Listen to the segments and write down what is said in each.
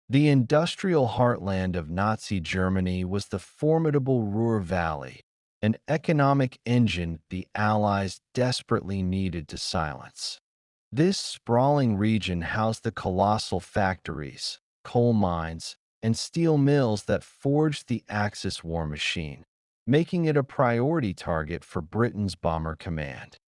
The industrial heartland of Nazi Germany was the formidable Ruhr Valley, an economic engine the Allies desperately needed to silence. This sprawling region housed the colossal factories, coal mines, and steel mills that forged the Axis war machine, making it a priority target for Britain's Bomber Command.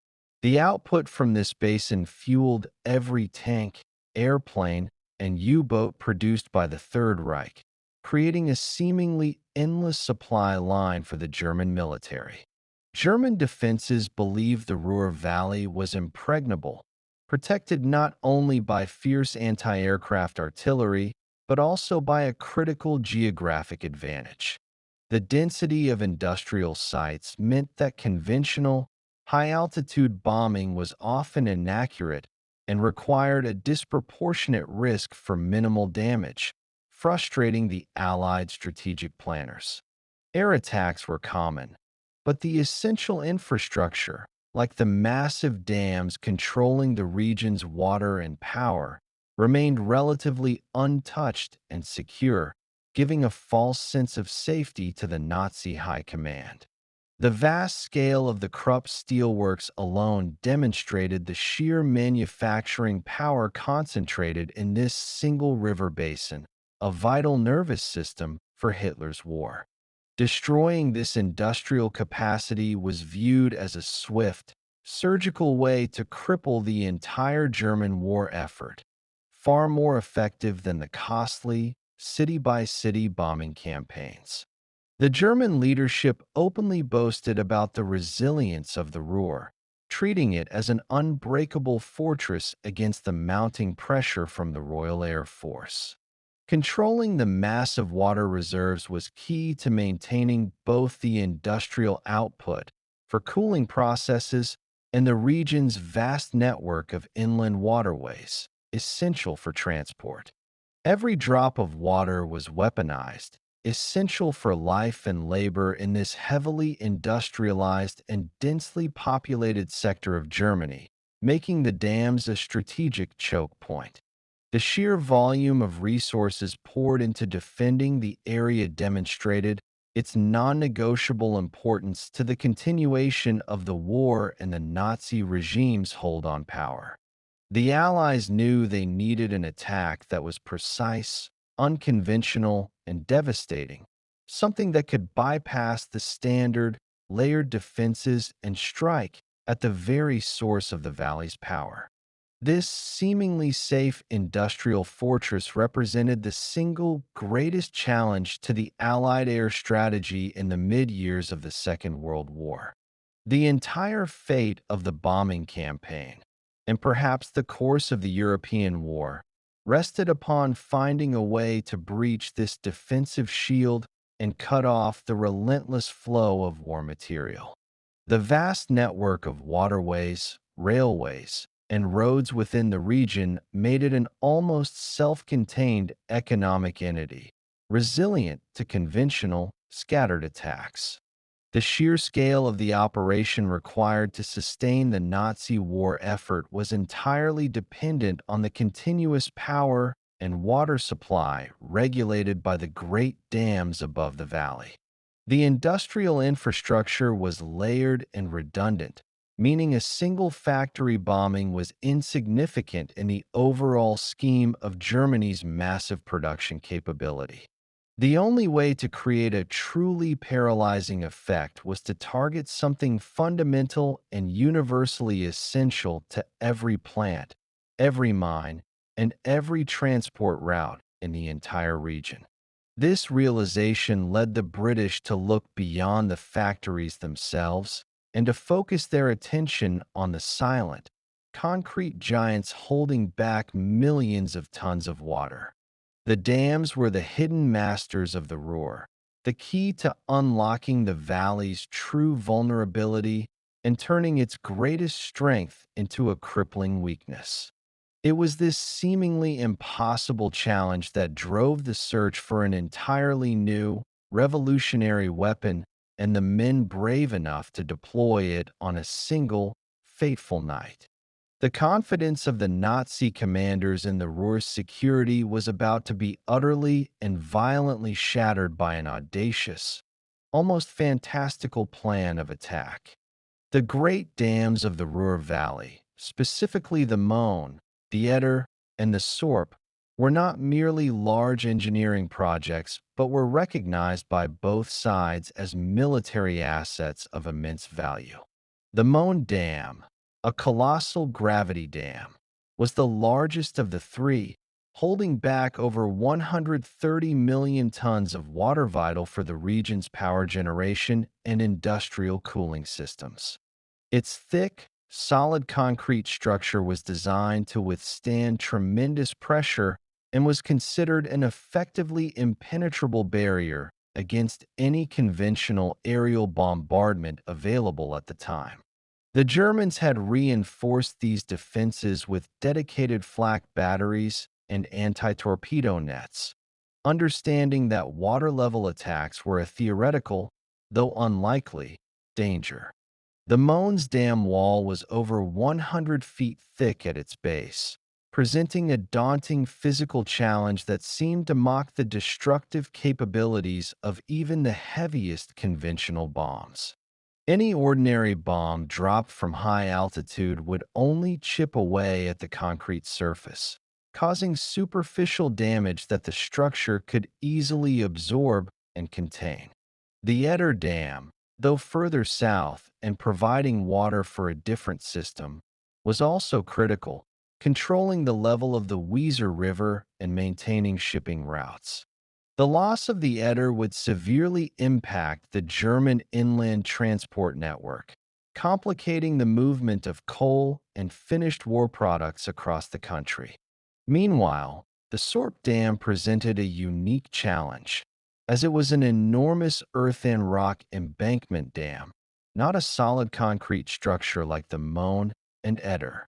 The output from this basin fueled every tank, airplane, and U-boat produced by the Third Reich, creating a seemingly endless supply line for the German military. German defenses believed the Ruhr Valley was impregnable, protected not only by fierce anti-aircraft artillery, but also by a critical geographic advantage. The density of industrial sites meant that conventional, high-altitude bombing was often inaccurate and required a disproportionate risk for minimal damage, frustrating the Allied strategic planners. Air attacks were common, but the essential infrastructure, like the massive dams controlling the region's water and power, remained relatively untouched and secure, giving a false sense of safety to the Nazi high command. The vast scale of the Krupp steelworks alone demonstrated the sheer manufacturing power concentrated in this single river basin, a vital nervous system for Hitler's war. Destroying this industrial capacity was viewed as a swift, surgical way to cripple the entire German war effort, far more effective than the costly, city-by-city bombing campaigns. The German leadership openly boasted about the resilience of the Ruhr, treating it as an unbreakable fortress against the mounting pressure from the Royal Air Force. Controlling the massive water reserves was key to maintaining both the industrial output for cooling processes and the region's vast network of inland waterways, essential for transport. Every drop of water was weaponized, essential for life and labor in this heavily industrialized and densely populated sector of Germany, making the dams a strategic choke point. The sheer volume of resources poured into defending the area demonstrated its non-negotiable importance to the continuation of the war and the Nazi regime's hold on power. The Allies knew they needed an attack that was precise, unconventional, and devastating, something that could bypass the standard, layered defenses and strike at the very source of the valley's power. This seemingly safe industrial fortress represented the single greatest challenge to the Allied air strategy in the mid-years of the Second World War. The entire fate of the bombing campaign, and perhaps the course of the European war, rested upon finding a way to breach this defensive shield and cut off the relentless flow of war material. The vast network of waterways, railways, and roads within the region made it an almost self-contained economic entity, resilient to conventional, scattered attacks. The sheer scale of the operation required to sustain the Nazi war effort was entirely dependent on the continuous power and water supply regulated by the great dams above the valley. The industrial infrastructure was layered and redundant, meaning a single factory bombing was insignificant in the overall scheme of Germany's massive production capability. The only way to create a truly paralyzing effect was to target something fundamental and universally essential to every plant, every mine, and every transport route in the entire region. This realization led the British to look beyond the factories themselves and to focus their attention on the silent, concrete giants holding back millions of tons of water. The dams were the hidden masters of the Ruhr, the key to unlocking the valley's true vulnerability and turning its greatest strength into a crippling weakness. It was this seemingly impossible challenge that drove the search for an entirely new, revolutionary weapon and the men brave enough to deploy it on a single, fateful night. The confidence of the Nazi commanders in the Ruhr's security was about to be utterly and violently shattered by an audacious, almost fantastical plan of attack. The great dams of the Ruhr Valley, specifically the Möhne, the Eder, and the Sorp, were not merely large engineering projects but were recognized by both sides as military assets of immense value. The Möhne Dam, a colossal gravity dam, was the largest of the three, holding back over 130 million tons of water vital for the region's power generation and industrial cooling systems. Its thick, solid concrete structure was designed to withstand tremendous pressure and was considered an effectively impenetrable barrier against any conventional aerial bombardment available at the time. The Germans had reinforced these defenses with dedicated flak batteries and anti-torpedo nets, understanding that water-level attacks were a theoretical, though unlikely, danger. The Möhne's dam wall was over 100 feet thick at its base, presenting a daunting physical challenge that seemed to mock the destructive capabilities of even the heaviest conventional bombs. Any ordinary bomb dropped from high altitude would only chip away at the concrete surface, causing superficial damage that the structure could easily absorb and contain. The Eder Dam, though further south and providing water for a different system, was also critical, controlling the level of the Weser River and maintaining shipping routes. The loss of the Eder would severely impact the German inland transport network, complicating the movement of coal and finished war products across the country. Meanwhile, the Sorp Dam presented a unique challenge, as it was an enormous earth and rock embankment dam, not a solid concrete structure like the Möhne and Eder.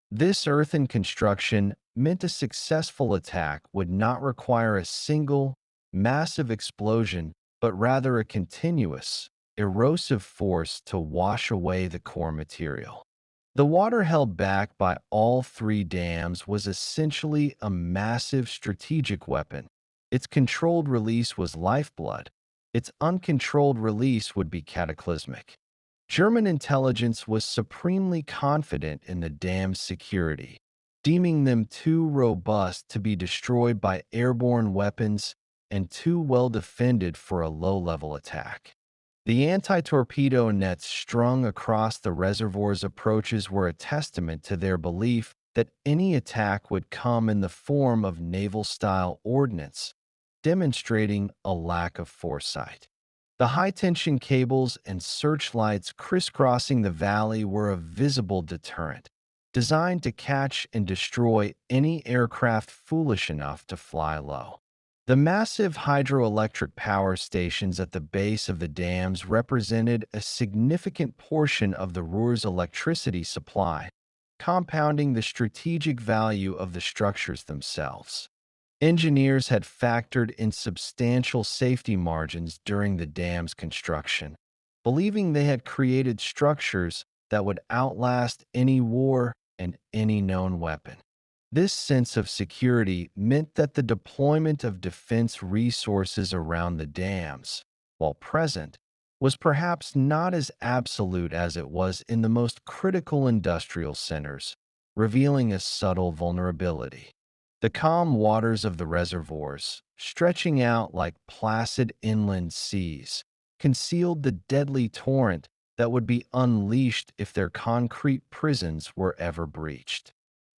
This earthen construction meant a successful attack would not require a single, massive explosion, but rather a continuous, erosive force to wash away the core material. The water held back by all three dams was essentially a massive strategic weapon. Its controlled release was lifeblood. Its uncontrolled release would be cataclysmic. German intelligence was supremely confident in the dam's security, deeming them too robust to be destroyed by airborne weapons and too well defended for a low-level attack. The anti-torpedo nets strung across the reservoir's approaches were a testament to their belief that any attack would come in the form of naval-style ordnance, demonstrating a lack of foresight. The high-tension cables and searchlights crisscrossing the valley were a visible deterrent, designed to catch and destroy any aircraft foolish enough to fly low. The massive hydroelectric power stations at the base of the dams represented a significant portion of the Ruhr's electricity supply, compounding the strategic value of the structures themselves. Engineers had factored in substantial safety margins during the dam's construction, believing they had created structures that would outlast any war and any known weapon. This sense of security meant that the deployment of defense resources around the dams, while present, was perhaps not as absolute as it was in the most critical industrial centers, revealing a subtle vulnerability. The calm waters of the reservoirs, stretching out like placid inland seas, concealed the deadly torrent that would be unleashed if their concrete prisons were ever breached.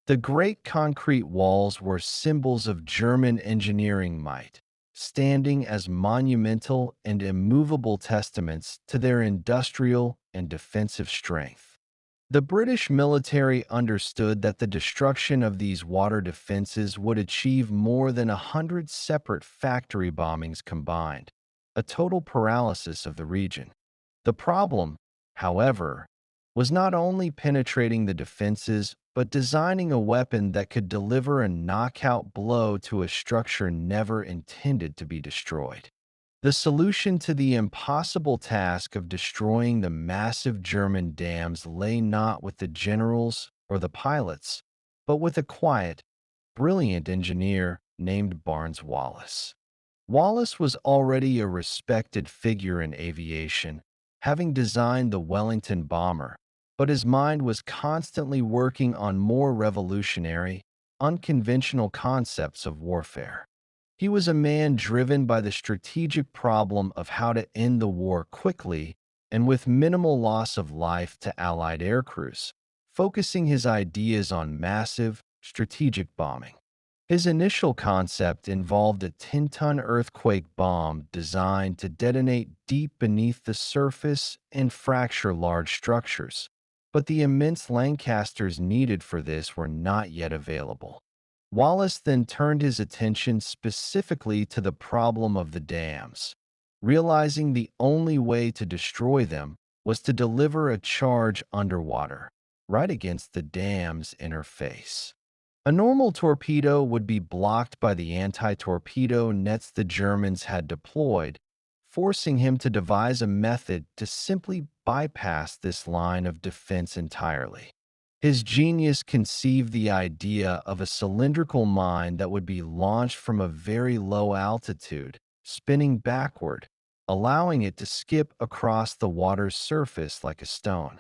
The great concrete walls were symbols of German engineering might, standing as monumental and immovable testaments to their industrial and defensive strength. The British military understood that the destruction of these water defenses would achieve more than 100 separate factory bombings combined, a total paralysis of the region. The problem, however, was not only penetrating the defenses but designing a weapon that could deliver a knockout blow to a structure never intended to be destroyed. The solution to the impossible task of destroying the massive German dams lay not with the generals or the pilots, but with a quiet, brilliant engineer named Barnes Wallis. Wallace was already a respected figure in aviation, having designed the Wellington bomber, but his mind was constantly working on more revolutionary, unconventional concepts of warfare. He was a man driven by the strategic problem of how to end the war quickly and with minimal loss of life to Allied aircrews, focusing his ideas on massive, strategic bombing. His initial concept involved a 10-ton earthquake bomb designed to detonate deep beneath the surface and fracture large structures, but the immense Lancasters needed for this were not yet available. Wallace then turned his attention specifically to the problem of the dams, realizing the only way to destroy them was to deliver a charge underwater, right against the dam's inner face. A normal torpedo would be blocked by the anti-torpedo nets the Germans had deployed, forcing him to devise a method to simply bypass this line of defense entirely. His genius conceived the idea of a cylindrical mine that would be launched from a very low altitude, spinning backward, allowing it to skip across the water's surface like a stone.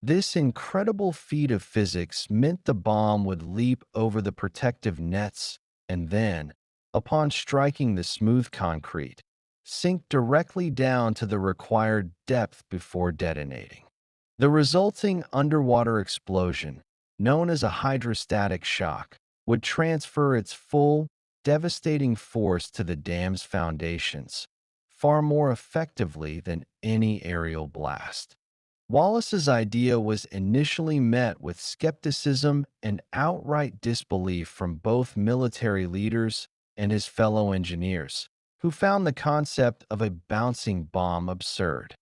This incredible feat of physics meant the bomb would leap over the protective nets and then, upon striking the smooth concrete, sink directly down to the required depth before detonating. The resulting underwater explosion, known as a hydrostatic shock, would transfer its full, devastating force to the dam's foundations, far more effectively than any aerial blast. Wallace's idea was initially met with skepticism and outright disbelief from both military leaders and his fellow engineers, who found the concept of a bouncing bomb absurd.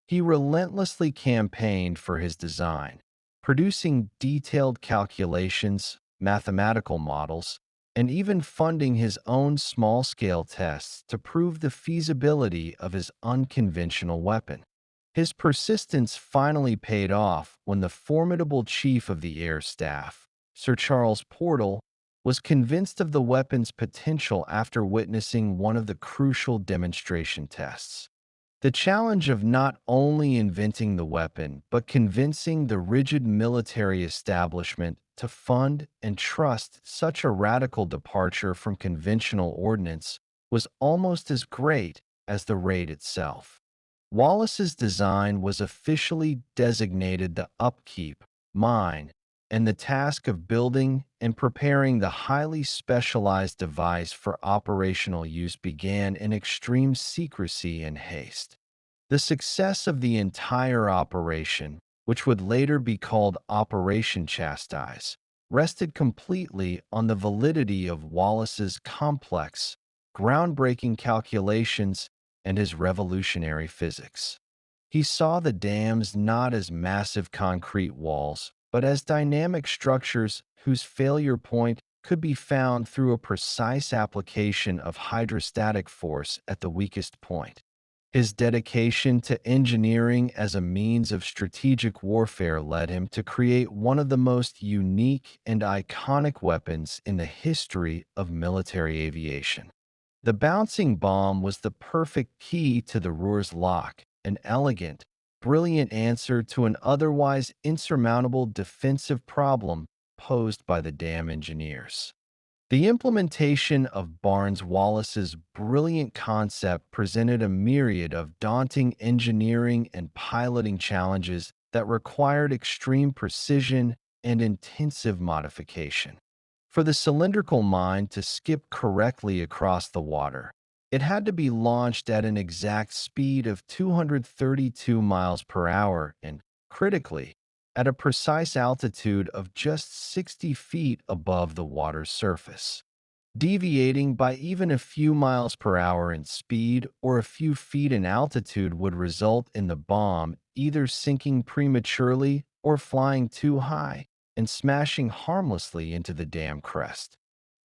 He relentlessly campaigned for his design, producing detailed calculations, mathematical models, and even funding his own small-scale tests to prove the feasibility of his unconventional weapon. His persistence finally paid off when the formidable chief of the air staff, Sir Charles Portal, was convinced of the weapon's potential after witnessing one of the crucial demonstration tests. The challenge of not only inventing the weapon, but convincing the rigid military establishment to fund and trust such a radical departure from conventional ordnance was almost as great as the raid itself. Wallace's design was officially designated the upkeep, mine, and the task of building and preparing the highly specialized device for operational use began in extreme secrecy and haste. The success of the entire operation, which would later be called Operation Chastise, rested completely on the validity of Wallace's complex, groundbreaking calculations and his revolutionary physics. He saw the dams not as massive concrete walls, but as dynamic structures whose failure point could be found through a precise application of hydrostatic force at the weakest point. His dedication to engineering as a means of strategic warfare led him to create one of the most unique and iconic weapons in the history of military aviation. The bouncing bomb was the perfect key to the Ruhr's lock, an elegant, brilliant answer to an otherwise insurmountable defensive problem posed by the dam engineers. The implementation of Barnes Wallis's brilliant concept presented a myriad of daunting engineering and piloting challenges that required extreme precision and intensive modification. For the cylindrical mine to skip correctly across the water, it had to be launched at an exact speed of 232 miles per hour and, critically, at a precise altitude of just 60 feet above the water's surface. Deviating by even a few miles per hour in speed or a few feet in altitude would result in the bomb either sinking prematurely or flying too high and smashing harmlessly into the dam crest.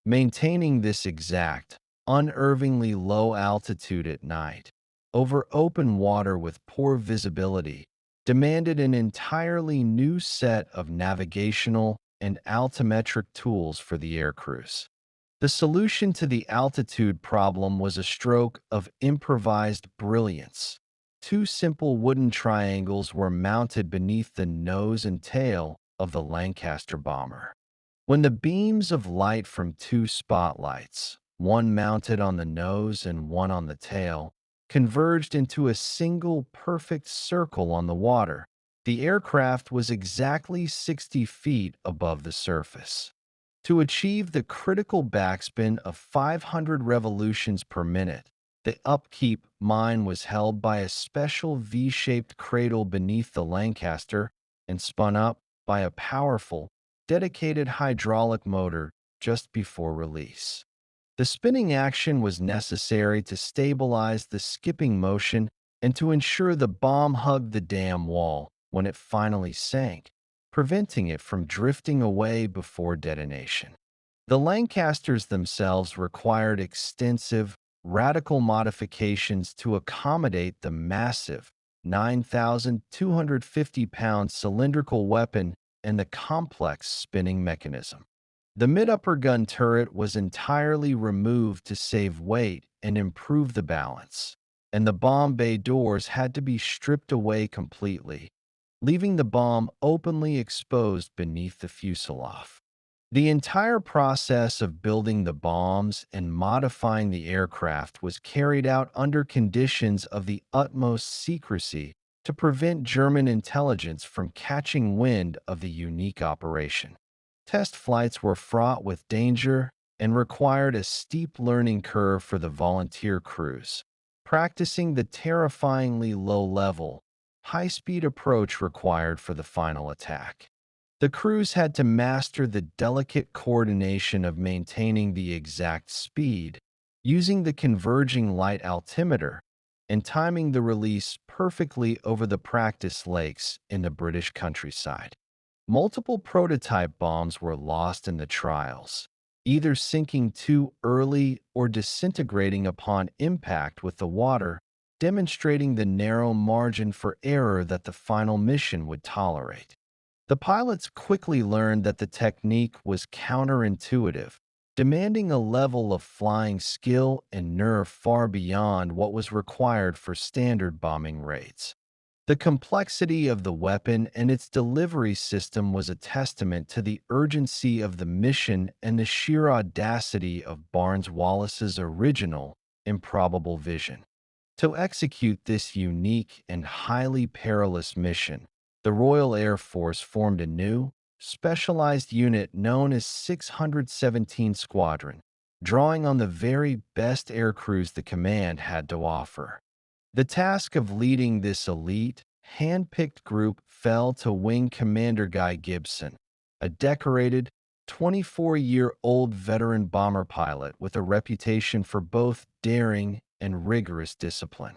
Maintaining this exact, unervingly low altitude at night, over open water with poor visibility, demanded an entirely new set of navigational and altimetric tools for the air crews. The solution to the altitude problem was a stroke of improvised brilliance. Two simple wooden triangles were mounted beneath the nose and tail of the Lancaster bomber. When the beams of light from two spotlights, one mounted on the nose and one on the tail, converged into a single perfect circle on the water, the aircraft was exactly 60 feet above the surface. To achieve the critical backspin of 500 revolutions per minute, the upkeep mine was held by a special V-shaped cradle beneath the Lancaster and spun up by a powerful, dedicated hydraulic motor just before release. The spinning action was necessary to stabilize the skipping motion and to ensure the bomb hugged the dam wall when it finally sank, preventing it from drifting away before detonation. The Lancasters themselves required extensive, radical modifications to accommodate the massive 9,250-pound cylindrical weapon and the complex spinning mechanism. The mid-upper gun turret was entirely removed to save weight and improve the balance, and the bomb bay doors had to be stripped away completely, leaving the bomb openly exposed beneath the fuselage. The entire process of building the bombs and modifying the aircraft was carried out under conditions of the utmost secrecy to prevent German intelligence from catching wind of the unique operation. Test flights were fraught with danger and required a steep learning curve for the volunteer crews, practicing the terrifyingly low-level, high-speed approach required for the final attack. The crews had to master the delicate coordination of maintaining the exact speed, using the converging light altimeter, and timing the release perfectly over the practice lakes in the British countryside. Multiple prototype bombs were lost in the trials, either sinking too early or disintegrating upon impact with the water, demonstrating the narrow margin for error that the final mission would tolerate. The pilots quickly learned that the technique was counterintuitive, demanding a level of flying skill and nerve far beyond what was required for standard bombing rates. The complexity of the weapon and its delivery system was a testament to the urgency of the mission and the sheer audacity of Barnes-Wallace's original, improbable vision. To execute this unique and highly perilous mission, the Royal Air Force formed a new, specialized unit known as 617 Squadron, drawing on the very best air crews the command had to offer. The task of leading this elite, hand-picked group fell to Wing Commander Guy Gibson, a decorated, 24-year-old veteran bomber pilot with a reputation for both daring and rigorous discipline.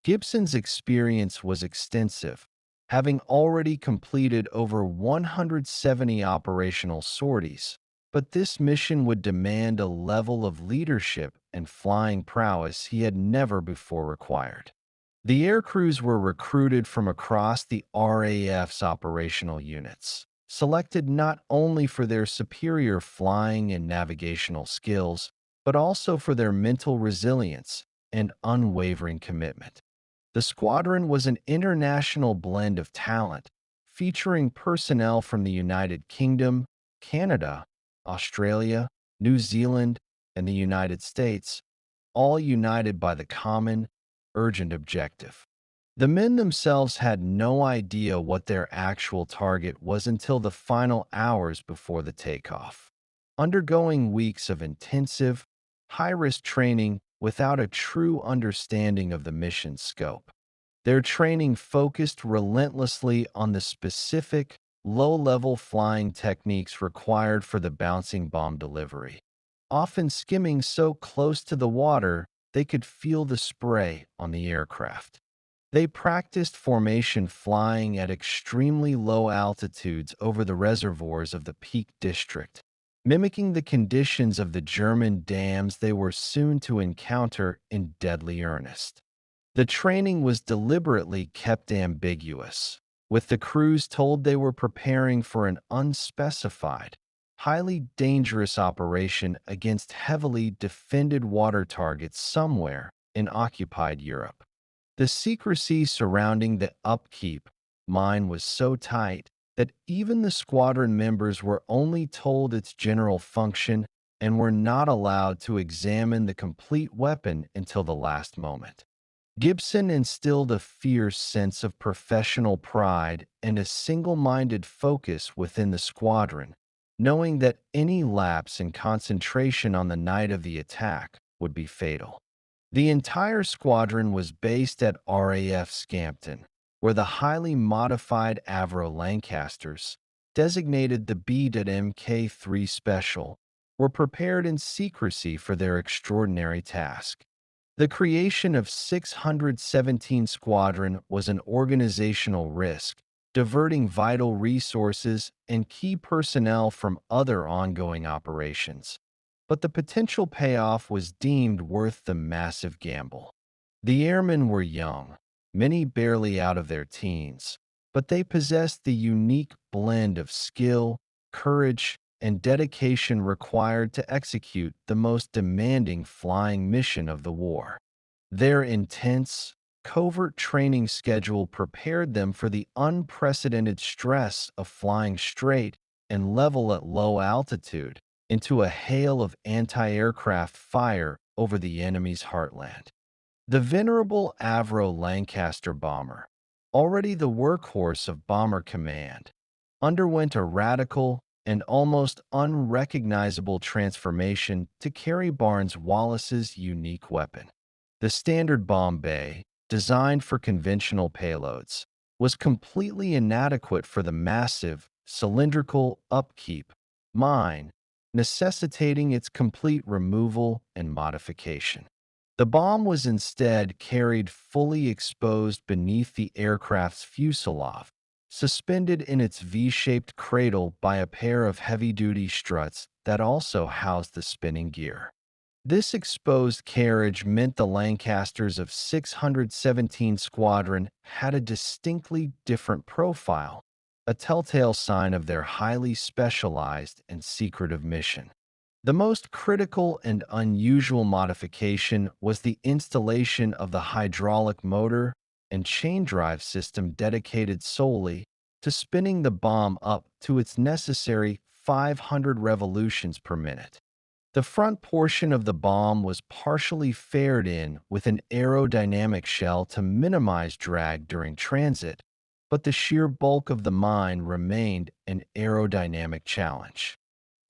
Gibson's experience was extensive, having already completed over 170 operational sorties, but this mission would demand a level of leadership and flying prowess he had never before required. The air crews were recruited from across the RAF's operational units, selected not only for their superior flying and navigational skills, but also for their mental resilience and unwavering commitment. The squadron was an international blend of talent, featuring personnel from the United Kingdom, Canada, Australia, New Zealand, and the United States, all united by the common, urgent objective. The men themselves had no idea what their actual target was until the final hours before the takeoff, undergoing weeks of intensive, high-risk training without a true understanding of the mission's scope. Their training focused relentlessly on the specific, low-level flying techniques required for the bouncing bomb delivery, often skimming so close to the water they could feel the spray on the aircraft. They practiced formation flying at extremely low altitudes over the reservoirs of the Peak District, mimicking the conditions of the German dams they were soon to encounter in deadly earnest. The training was deliberately kept ambiguous, with the crews told they were preparing for an unspecified, highly dangerous operation against heavily defended water targets somewhere in occupied Europe. The secrecy surrounding the upkeep mine was so tight that even the squadron members were only told its general function and were not allowed to examine the complete weapon until the last moment. Gibson instilled a fierce sense of professional pride and a single-minded focus within the squadron, knowing that any lapse in concentration on the night of the attack would be fatal. The entire squadron was based at RAF Scampton, where the highly modified Avro Lancasters, designated the B.Mk3 Special, were prepared in secrecy for their extraordinary task. The creation of 617 Squadron was an organizational risk, diverting vital resources and key personnel from other ongoing operations. But the potential payoff was deemed worth the massive gamble. The airmen were young, many barely out of their teens, but they possessed the unique blend of skill, courage, and dedication required to execute the most demanding flying mission of the war. Their intense, covert training schedule prepared them for the unprecedented stress of flying straight and level at low altitude into a hail of anti-aircraft fire over the enemy's heartland. The venerable Avro Lancaster bomber, already the workhorse of Bomber Command, underwent a radical and almost unrecognizable transformation to carry Barnes-Wallace's unique weapon. The standard bomb bay, designed for conventional payloads, was completely inadequate for the massive, cylindrical upkeep mine, necessitating its complete removal and modification. The bomb was instead carried fully exposed beneath the aircraft's fuselage, suspended in its V-shaped cradle by a pair of heavy-duty struts that also housed the spinning gear. This exposed carriage meant the Lancasters of 617 Squadron had a distinctly different profile, a telltale sign of their highly specialized and secretive mission. The most critical and unusual modification was the installation of the hydraulic motor and chain drive system dedicated solely to spinning the bomb up to its necessary 500 revolutions per minute. The front portion of the bomb was partially faired in with an aerodynamic shell to minimize drag during transit, but the sheer bulk of the mine remained an aerodynamic challenge.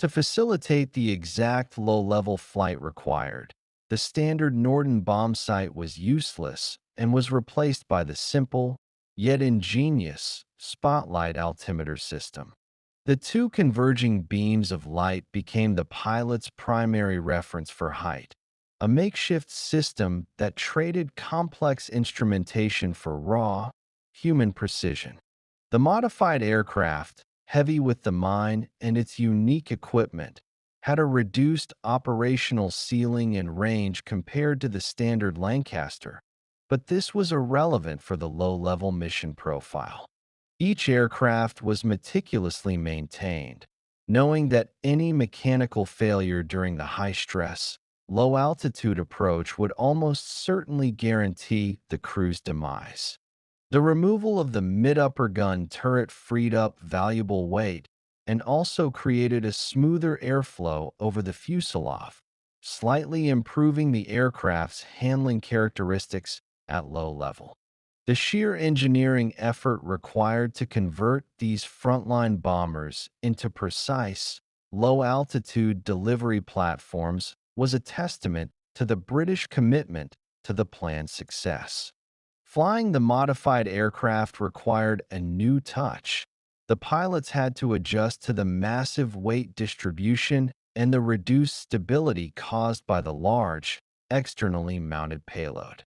To facilitate the exact low-level flight required, the standard Norden bomb sight was useless and was replaced by the simple, yet ingenious, spotlight altimeter system. The two converging beams of light became the pilot's primary reference for height, a makeshift system that traded complex instrumentation for raw, human precision. The modified aircraft, heavy with the mine and its unique equipment, had a reduced operational ceiling and range compared to the standard Lancaster, but this was irrelevant for the low-level mission profile. Each aircraft was meticulously maintained, knowing that any mechanical failure during the high-stress, low-altitude approach would almost certainly guarantee the crew's demise. The removal of the mid-upper gun turret freed up valuable weight and also created a smoother airflow over the fuselage, slightly improving the aircraft's handling characteristics at low level. The sheer engineering effort required to convert these frontline bombers into precise, low-altitude delivery platforms was a testament to the British commitment to the plan's success. Flying the modified aircraft required a new touch. The pilots had to adjust to the massive weight distribution and the reduced stability caused by the large, externally mounted payload.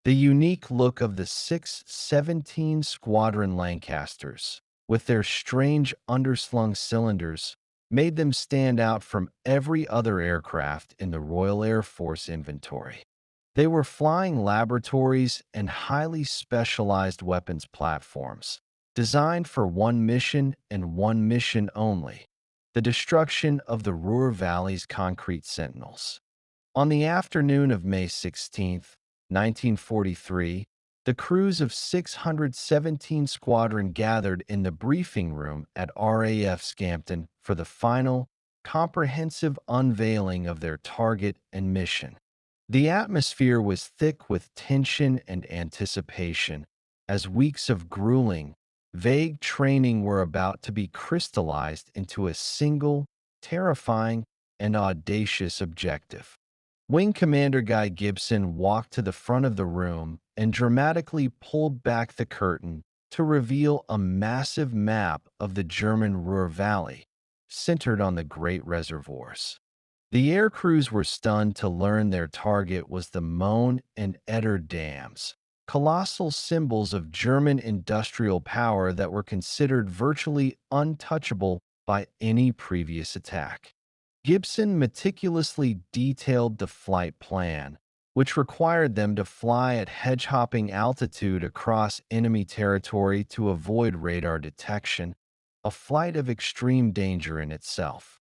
The unique look of the 617 Squadron Lancasters, with their strange underslung cylinders, made them stand out from every other aircraft in the Royal Air Force inventory. They were flying laboratories and highly specialized weapons platforms, designed for one mission and one mission only: the destruction of the Ruhr Valley's concrete sentinels. On the afternoon of May 16th, 1943, the crews of 617 Squadron gathered in the briefing room at RAF Scampton for the final, comprehensive unveiling of their target and mission. The atmosphere was thick with tension and anticipation, as weeks of grueling, vague training were about to be crystallized into a single, terrifying, and audacious objective. Wing Commander Guy Gibson walked to the front of the room and dramatically pulled back the curtain to reveal a massive map of the German Ruhr Valley, centered on the great reservoirs. The air crews were stunned to learn their target was the Möhne and Eder dams, colossal symbols of German industrial power that were considered virtually untouchable by any previous attack. Gibson meticulously detailed the flight plan, which required them to fly at hedge-hopping altitude across enemy territory to avoid radar detection, a flight of extreme danger in itself.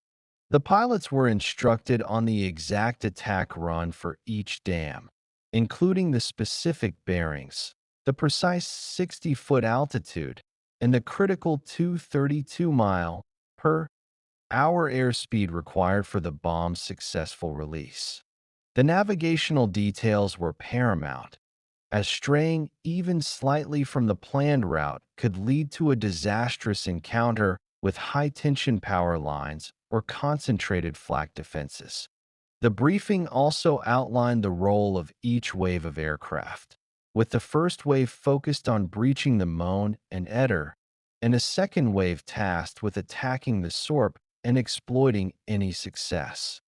The pilots were instructed on the exact attack run for each dam, including the specific bearings, the precise 60-foot altitude, and the critical 232-mile per hour airspeed required for the bomb's successful release. The navigational details were paramount, as straying even slightly from the planned route could lead to a disastrous encounter with high-tension power lines or concentrated flak defenses. The briefing also outlined the role of each wave of aircraft, with the first wave focused on breaching the Möhne and Eder, and a second wave tasked with attacking the Sorp and exploiting any success.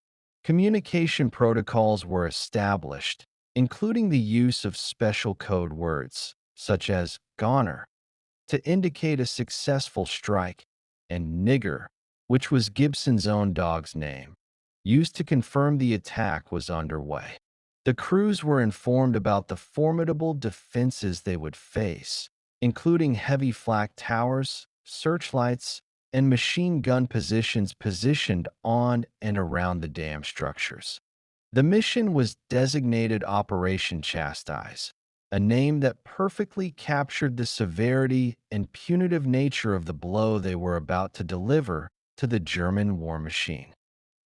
Communication protocols were established, including the use of special code words, such as "goner," to indicate a successful strike, and "nigger," which was Gibson's own dog's name, used to confirm the attack was underway. The crews were informed about the formidable defenses they would face, including heavy flak towers, searchlights, and machine gun positions positioned on and around the dam structures. The mission was designated Operation Chastise, a name that perfectly captured the severity and punitive nature of the blow they were about to deliver to the German war machine.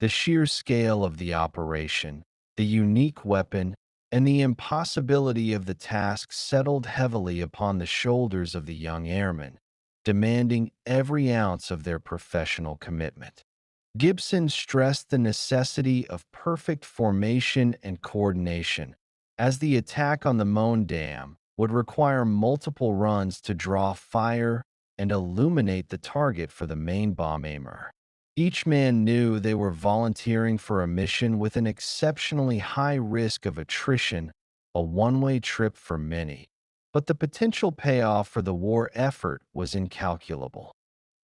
The sheer scale of the operation, the unique weapon, and the impossibility of the task settled heavily upon the shoulders of the young airmen, demanding every ounce of their professional commitment. Gibson stressed the necessity of perfect formation and coordination, as the attack on the Möhne Dam would require multiple runs to draw fire and illuminate the target for the main bomb aimer. Each man knew they were volunteering for a mission with an exceptionally high risk of attrition, a one-way trip for many, but the potential payoff for the war effort was incalculable.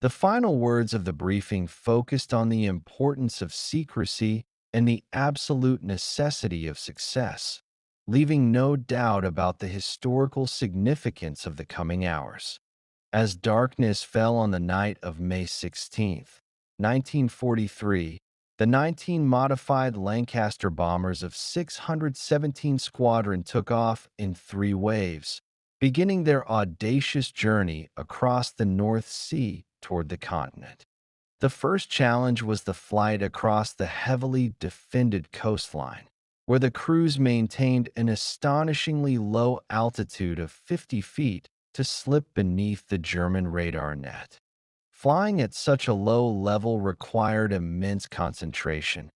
The final words of the briefing focused on the importance of secrecy and the absolute necessity of success, leaving no doubt about the historical significance of the coming hours. As darkness fell on the night of May 16th, 1943, the 19 modified Lancaster bombers of 617 Squadron took off in 3 waves, beginning their audacious journey across the North Sea toward the continent. The first challenge was the flight across the heavily defended coastline, where the crews maintained an astonishingly low altitude of 50 feet to slip beneath the German radar net. Flying at such a low level required immense concentration,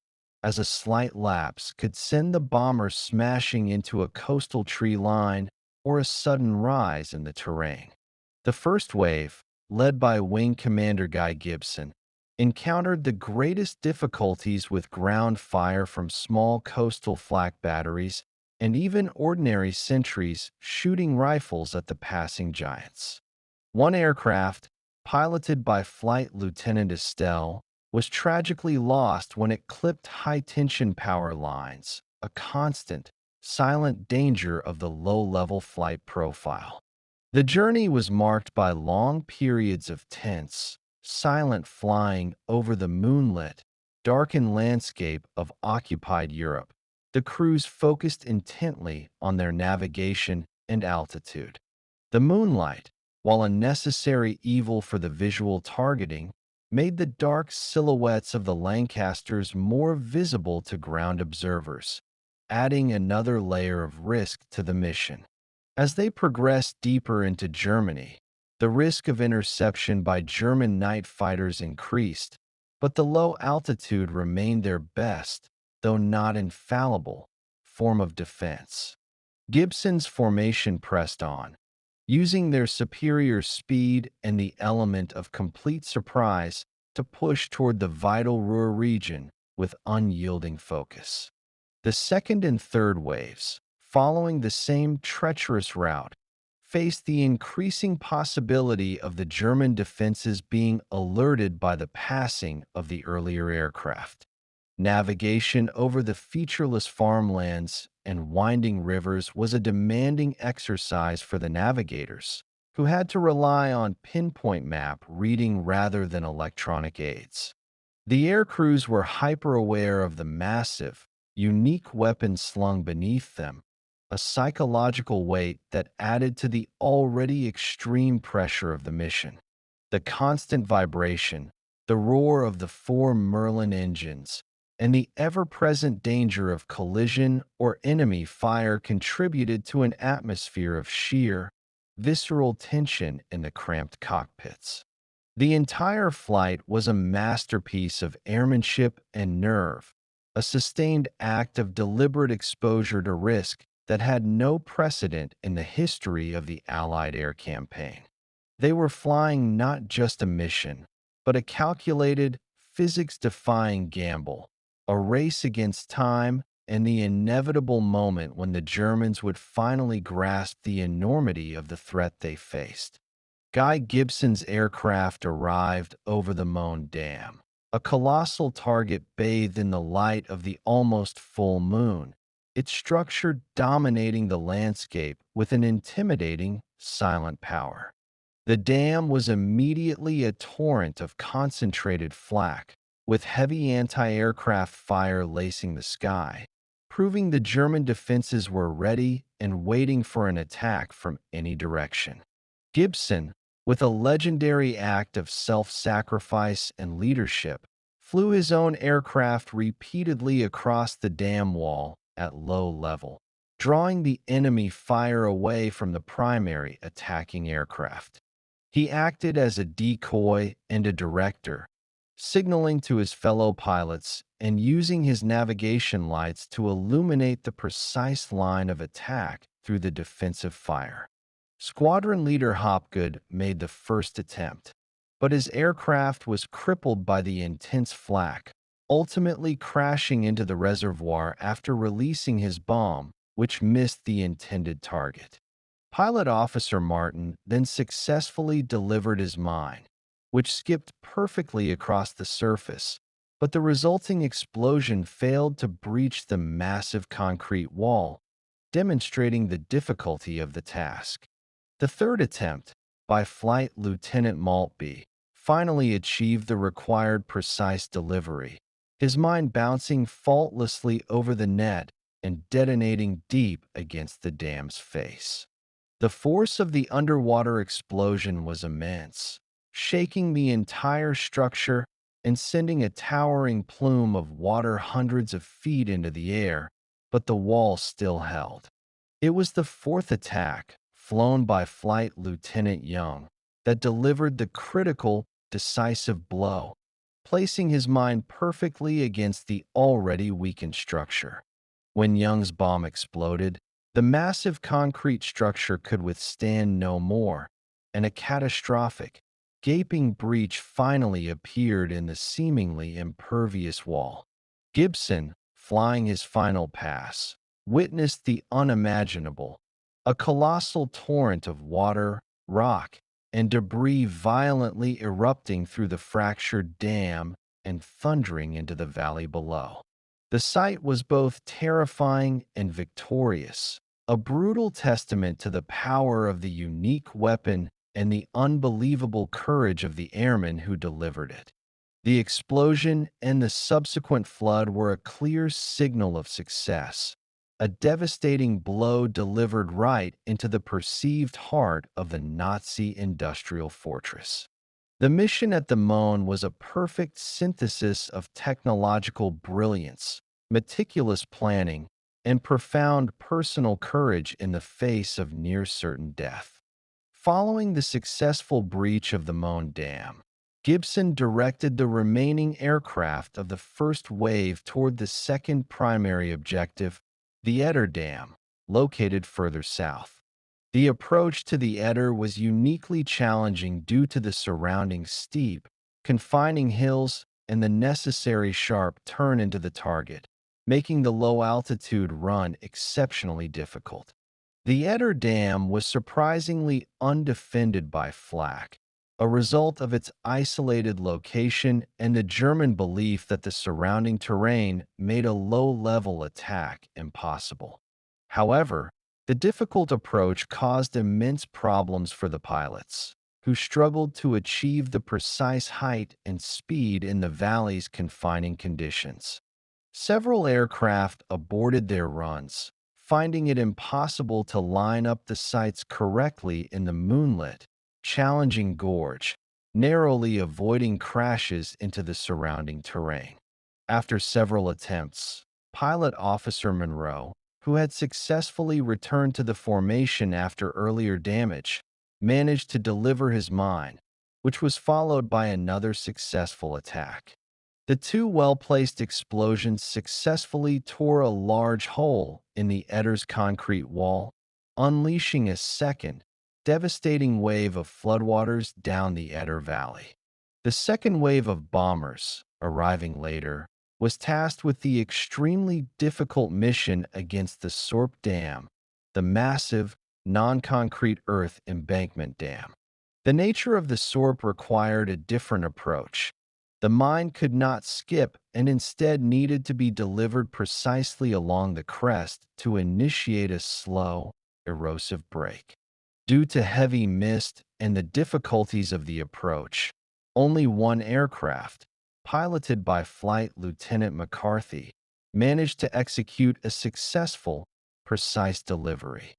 as a slight lapse could send the bomber smashing into a coastal tree line or a sudden rise in the terrain. The first wave, led by Wing Commander Guy Gibson, encountered the greatest difficulties with ground fire from small coastal flak batteries and even ordinary sentries shooting rifles at the passing giants. One aircraft, piloted by Flight Lieutenant Estelle, was tragically lost when it clipped high-tension power lines, a constant, silent danger of the low-level flight profile. The journey was marked by long periods of tense, silent flying over the moonlit, darkened landscape of occupied Europe. The crews focused intently on their navigation and altitude. The moonlight, while a necessary evil for the visual targeting, made the dark silhouettes of the Lancasters more visible to ground observers, adding another layer of risk to the mission. As they progressed deeper into Germany, the risk of interception by German night fighters increased, but the low altitude remained their best, though not infallible, form of defense. Gibson's formation pressed on, using their superior speed and the element of complete surprise to push toward the vital Ruhr region with unyielding focus. The second and third waves, following the same treacherous route, faced the increasing possibility of the German defenses being alerted by the passing of the earlier aircraft. Navigation over the featureless farmlands and winding rivers was a demanding exercise for the navigators, who had to rely on pinpoint map reading rather than electronic aids. The air crews were hyper-aware of the massive, unique weapons slung beneath them, a psychological weight that added to the already extreme pressure of the mission. The constant vibration, the roar of the four Merlin engines, and the ever-present danger of collision or enemy fire contributed to an atmosphere of sheer, visceral tension in the cramped cockpits. The entire flight was a masterpiece of airmanship and nerve, a sustained act of deliberate exposure to risk that had no precedent in the history of the Allied air campaign. They were flying not just a mission, but a calculated, physics-defying gamble, a race against time and the inevitable moment when the Germans would finally grasp the enormity of the threat they faced. Guy Gibson's aircraft arrived over the Moon Dam, a colossal target bathed in the light of the almost full moon, its structure dominating the landscape with an intimidating, silent power. The dam was immediately a torrent of concentrated flak, with heavy anti-aircraft fire lacing the sky, proving the German defenses were ready and waiting for an attack from any direction. Gibson, with a legendary act of self-sacrifice and leadership, flew his own aircraft repeatedly across the dam wall at low level, drawing the enemy fire away from the primary attacking aircraft. He acted as a decoy and a director, signaling to his fellow pilots and using his navigation lights to illuminate the precise line of attack through the defensive fire. Squadron leader Hopgood made the first attempt, but his aircraft was crippled by the intense flak, ultimately crashing into the reservoir after releasing his bomb, which missed the intended target. Pilot Officer Martin then successfully delivered his mine, which skipped perfectly across the surface, but the resulting explosion failed to breach the massive concrete wall, demonstrating the difficulty of the task. The third attempt, by Flight Lieutenant Maltby, finally achieved the required precise delivery, his mine bouncing faultlessly over the net and detonating deep against the dam's face. The force of the underwater explosion was immense, shaking the entire structure and sending a towering plume of water hundreds of feet into the air, but the wall still held. It was the fourth attack, flown by Flight Lieutenant Young, that delivered the critical, decisive blow, placing his mine perfectly against the already weakened structure. When Young's bomb exploded, the massive concrete structure could withstand no more, and a catastrophic, gaping breach finally appeared in the seemingly impervious wall. Gibson, flying his final pass, witnessed the unimaginable, a colossal torrent of water, rock, and debris violently erupting through the fractured dam and thundering into the valley below. The sight was both terrifying and victorious, a brutal testament to the power of the unique weapon and the unbelievable courage of the airmen who delivered it. The explosion and the subsequent flood were a clear signal of success, a devastating blow delivered right into the perceived heart of the Nazi industrial fortress. The mission at the Mon was a perfect synthesis of technological brilliance, meticulous planning, and profound personal courage in the face of near certain death. Following the successful breach of the Mon Dam, Gibson directed the remaining aircraft of the first wave toward the second primary objective, the Eder Dam, located further south. The approach to the Eder was uniquely challenging due to the surrounding steep, confining hills and the necessary sharp turn into the target, making the low-altitude run exceptionally difficult. The Eder Dam was surprisingly undefended by flak, a result of its isolated location and the German belief that the surrounding terrain made a low-level attack impossible. However, the difficult approach caused immense problems for the pilots, who struggled to achieve the precise height and speed in the valley's confining conditions. Several aircraft aborted their runs, finding it impossible to line up the sights correctly in the moonlit, challenging gorge, narrowly avoiding crashes into the surrounding terrain. After several attempts, Pilot Officer Monroe, who had successfully returned to the formation after earlier damage, managed to deliver his mine, which was followed by another successful attack. The two well-placed explosions successfully tore a large hole in the Eder's concrete wall, unleashing a second, devastating wave of floodwaters down the Eder Valley. The second wave of bombers, arriving later, was tasked with the extremely difficult mission against the Sorp Dam, the massive, non-concrete earth embankment dam. The nature of the Sorp required a different approach. The mine could not skip and instead needed to be delivered precisely along the crest to initiate a slow, erosive break. Due to heavy mist and the difficulties of the approach, only one aircraft, piloted by Flight Lieutenant McCarthy, managed to execute a successful, precise delivery.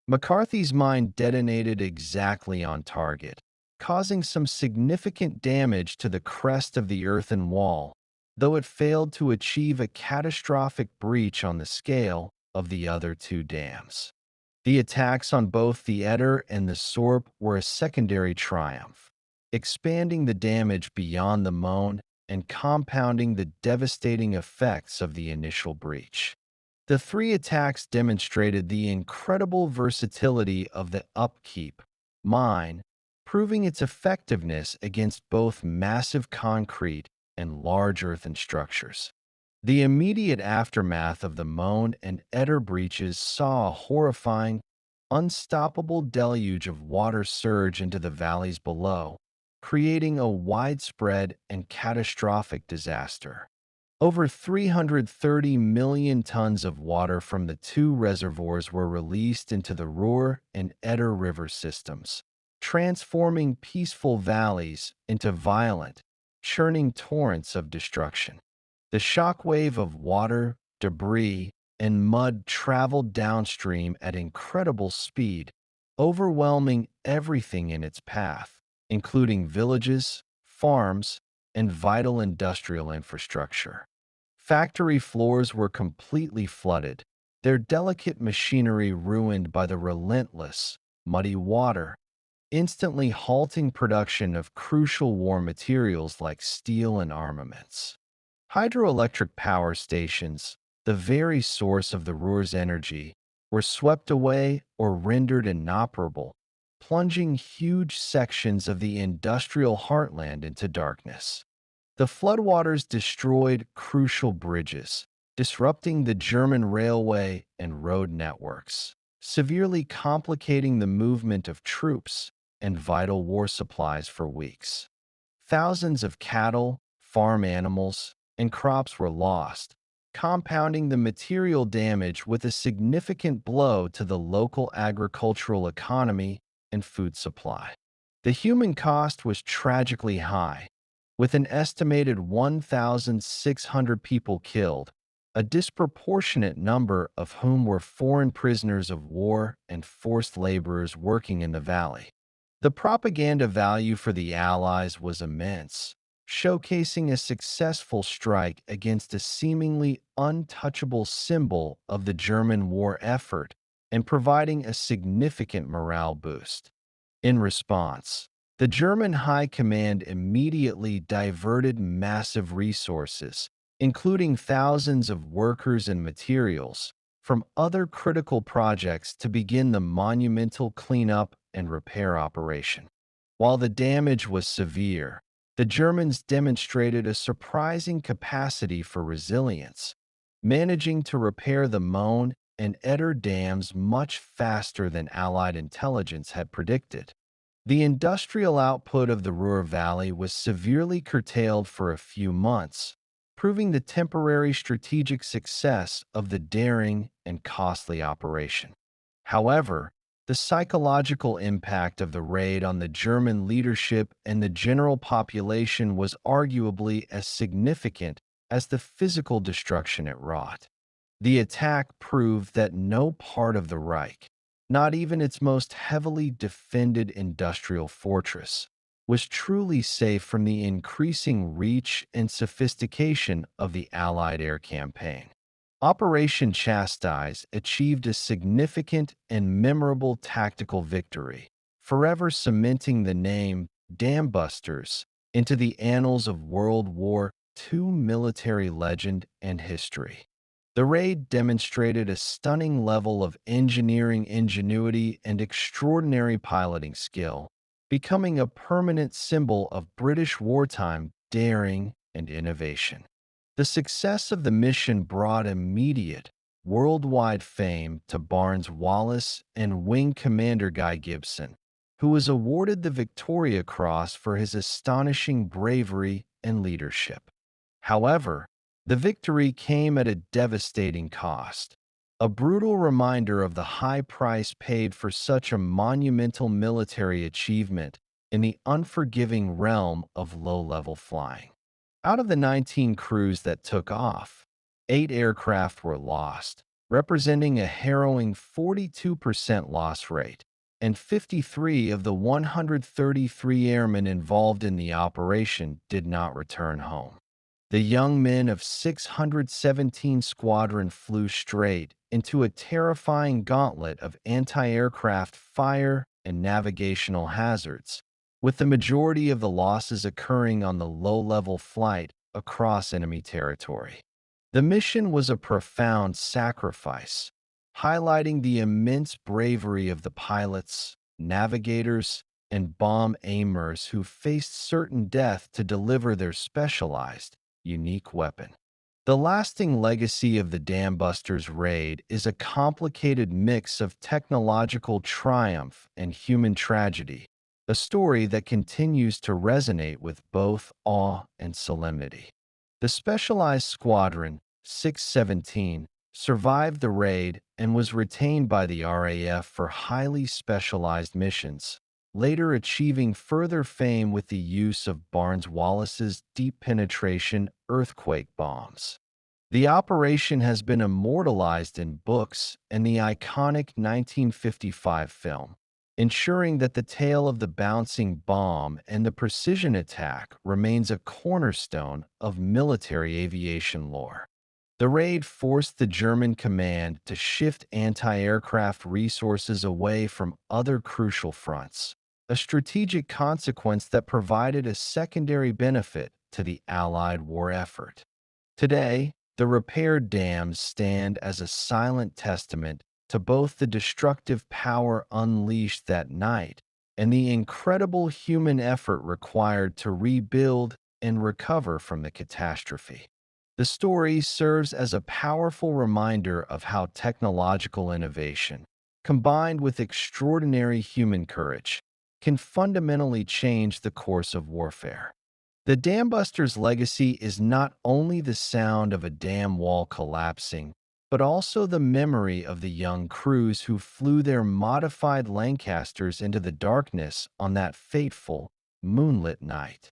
McCarthy's mine detonated exactly on target, causing some significant damage to the crest of the earthen wall, though it failed to achieve a catastrophic breach on the scale of the other two dams. The attacks on both the Eder and the Sorp were a secondary triumph, expanding the damage beyond the Mon and compounding the devastating effects of the initial breach. The three attacks demonstrated the incredible versatility of the upkeep mine, proving its effectiveness against both massive concrete and large earthen structures. The immediate aftermath of the Mon and Eder breaches saw a horrifying, unstoppable deluge of water surge into the valleys below, creating a widespread and catastrophic disaster. Over 330 million tons of water from the two reservoirs were released into the Ruhr and Eder river systems, transforming peaceful valleys into violent, churning torrents of destruction. The shockwave of water, debris, and mud traveled downstream at incredible speed, overwhelming everything in its path, including villages, farms, and vital industrial infrastructure. Factory floors were completely flooded, their delicate machinery ruined by the relentless, muddy water, instantly halting production of crucial war materials like steel and armaments. Hydroelectric power stations, the very source of the Ruhr's energy, were swept away or rendered inoperable, plunging huge sections of the industrial heartland into darkness. The floodwaters destroyed crucial bridges, disrupting the German railway and road networks, severely complicating the movement of troops and vital war supplies for weeks. Thousands of cattle, farm animals, and crops were lost, compounding the material damage with a significant blow to the local agricultural economy and food supply. The human cost was tragically high, with an estimated 1,600 people killed, a disproportionate number of whom were foreign prisoners of war and forced laborers working in the valley. The propaganda value for the Allies was immense, showcasing a successful strike against a seemingly untouchable symbol of the German war effort and providing a significant morale boost. In response, the German High Command immediately diverted massive resources, including thousands of workers and materials, from other critical projects to begin the monumental cleanup and repair operation. While the damage was severe, the Germans demonstrated a surprising capacity for resilience, managing to repair the Möhne and Eder dams much faster than Allied intelligence had predicted. The industrial output of the Ruhr Valley was severely curtailed for a few months, proving the temporary strategic success of the daring and costly operation. However, the psychological impact of the raid on the German leadership and the general population was arguably as significant as the physical destruction it wrought. The attack proved that no part of the Reich, not even its most heavily defended industrial fortress, was truly safe from the increasing reach and sophistication of the Allied air campaign. Operation Chastise achieved a significant and memorable tactical victory, forever cementing the name Dambusters into the annals of World War II military legend and history. The raid demonstrated a stunning level of engineering ingenuity and extraordinary piloting skill, becoming a permanent symbol of British wartime daring and innovation. The success of the mission brought immediate, worldwide fame to Barnes Wallis and Wing Commander Guy Gibson, who was awarded the Victoria Cross for his astonishing bravery and leadership. However, the victory came at a devastating cost, a brutal reminder of the high price paid for such a monumental military achievement in the unforgiving realm of low-level flying. Out of the 19 crews that took off, 8 aircraft were lost, representing a harrowing 42% loss rate, and 53 of the 133 airmen involved in the operation did not return home. The young men of 617 Squadron flew straight into a terrifying gauntlet of anti-aircraft fire and navigational hazards, with the majority of the losses occurring on the low-level flight across enemy territory. The mission was a profound sacrifice, highlighting the immense bravery of the pilots, navigators, and bomb aimers who faced certain death to deliver their specialized, unique weapon. The lasting legacy of the Dambusters raid is a complicated mix of technological triumph and human tragedy, a story that continues to resonate with both awe and solemnity. The Specialized Squadron 617 survived the raid and was retained by the RAF for highly specialized missions, later achieving further fame with the use of Barnes Wallis's deep penetration earthquake bombs. The operation has been immortalized in books and the iconic 1955 film, ensuring that the tale of the bouncing bomb and the precision attack remains a cornerstone of military aviation lore. The raid forced the German command to shift anti-aircraft resources away from other crucial fronts, a strategic consequence that provided a secondary benefit to the Allied war effort. Today, the repaired dams stand as a silent testament to both the destructive power unleashed that night and the incredible human effort required to rebuild and recover from the catastrophe. The story serves as a powerful reminder of how technological innovation, combined with extraordinary human courage, can fundamentally change the course of warfare. The Dambusters' legacy is not only the sound of a dam wall collapsing, but also the memory of the young crews who flew their modified Lancasters into the darkness on that fateful, moonlit night.